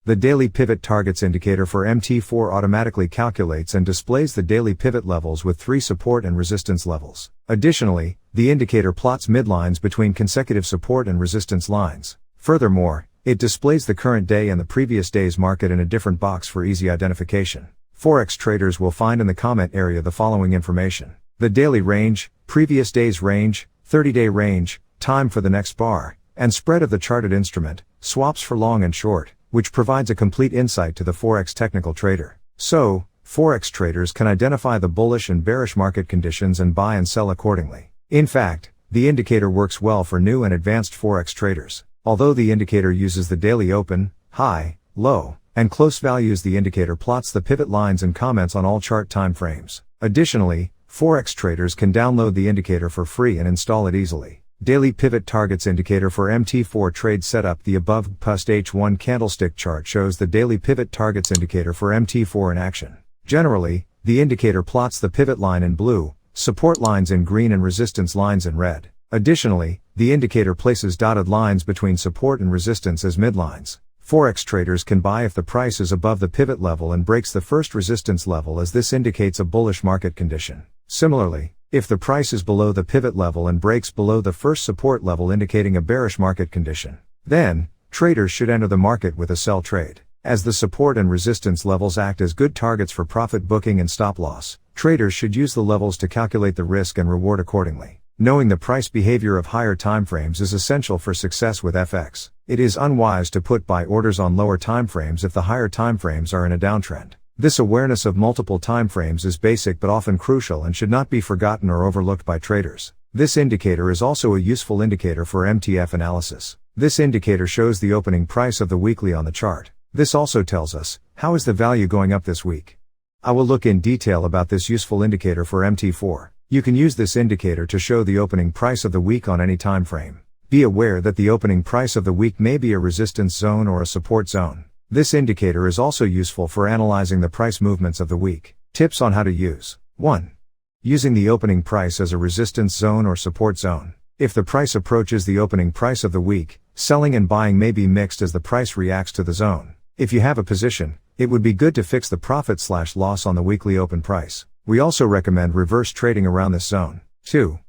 The Daily Pivot Targets Indicator for MT4 automatically calculates and displays the daily pivot levels with 3 support and resistance levels. Additionally, the indicator plots midlines between consecutive support and resistance lines. Furthermore, it displays the current day and the previous day's market in a different box for easy identification. Forex traders will find in the comment area the following information: the daily range, previous day's range, 30-day range, time for the next bar, and spread of the charted instrument, swaps for long and short, which provides a complete insight to the Forex technical trader. So, Forex traders can identify the bullish and bearish market conditions and buy and sell accordingly. In fact, the indicator works well for new and advanced Forex traders. Although the indicator uses the daily open, high, low, and close values, the indicator plots the pivot lines and comments on all chart time frames. Additionally, Forex traders can download the indicator for free and install it easily. Daily Pivot Targets Indicator for MT4 trade setup. The above H1 candlestick chart shows the Daily Pivot Targets Indicator for MT4 in action. Generally, the indicator plots the pivot line in blue, support lines in green and resistance lines in red. Additionally, the indicator places dotted lines between support and resistance as midlines. Forex traders can buy if the price is above the pivot level and breaks the first resistance level, as this indicates a bullish market condition. Similarly, if the price is below the pivot level and breaks below the first support level, indicating a bearish market condition, then traders should enter the market with a sell trade. As the support and resistance levels act as good targets for profit booking and stop loss, traders should use the levels to calculate the risk and reward accordingly. Knowing the price behavior of higher timeframes is essential for success with FX. It is unwise to put buy orders on lower timeframes if the higher timeframes are in a downtrend. This awareness of multiple timeframes is basic but often crucial and should not be forgotten or overlooked by traders. This indicator is also a useful indicator for MTF analysis. This indicator shows the opening price of the weekly on the chart. This also tells us, how is the value going up this week? I will look in detail about this useful indicator for MT4. You can use this indicator to show the opening price of the week on any time frame. Be aware that the opening price of the week may be a resistance zone or a support zone. This indicator is also useful for analyzing the price movements of the week. Tips on how to use. 1. Using the opening price as a resistance zone or support zone. If the price approaches the opening price of the week, selling and buying may be mixed as the price reacts to the zone. If you have a position, it would be good to fix the profit/loss on the weekly open price. We also recommend reverse trading around this zone. 2.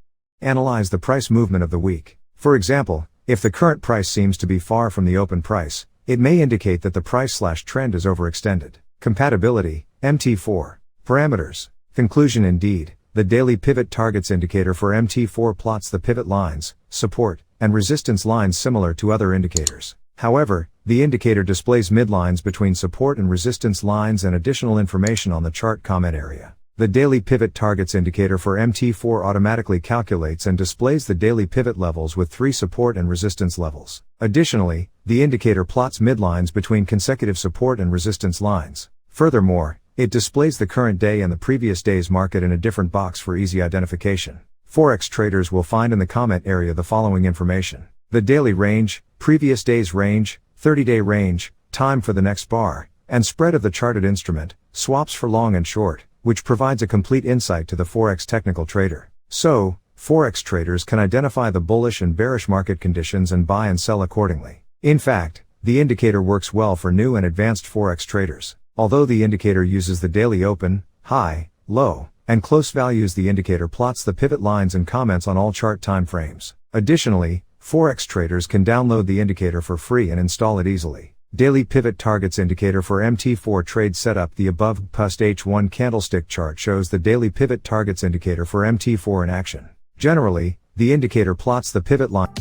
Analyze the price movement of the week. For example, if the current price seems to be far from the open price, it may indicate that the price/trend is overextended. Compatibility, MT4. Parameters. Conclusion. Indeed, the Daily Pivot Targets Indicator for MT4 plots the pivot lines, support, and resistance lines similar to other indicators. However, the indicator displays midlines between support and resistance lines and additional information on the chart comment area. The Daily Pivot Targets Indicator for MT4 automatically calculates and displays the daily pivot levels with 3 support and resistance levels. Additionally, the indicator plots midlines between consecutive support and resistance lines. Furthermore, it displays the current day and the previous day's market in a different box for easy identification. Forex traders will find in the comment area the following information: the daily range, previous day's range, 30-day range, time for the next bar, and spread of the charted instrument, swaps for long and short, which provides a complete insight to the Forex technical trader. So, Forex traders can identify the bullish and bearish market conditions and buy and sell accordingly. In fact, the indicator works well for new and advanced Forex traders. Although the indicator uses the daily open, high, low, and close values, the indicator plots the pivot lines and comments on all chart time frames. Additionally, Forex traders can download the indicator for free and install it easily. Daily Pivot Targets Indicator for MT4 trade setup. The above H1 candlestick chart shows the Daily Pivot Targets Indicator for MT4 in action. Generally, the indicator plots the pivot line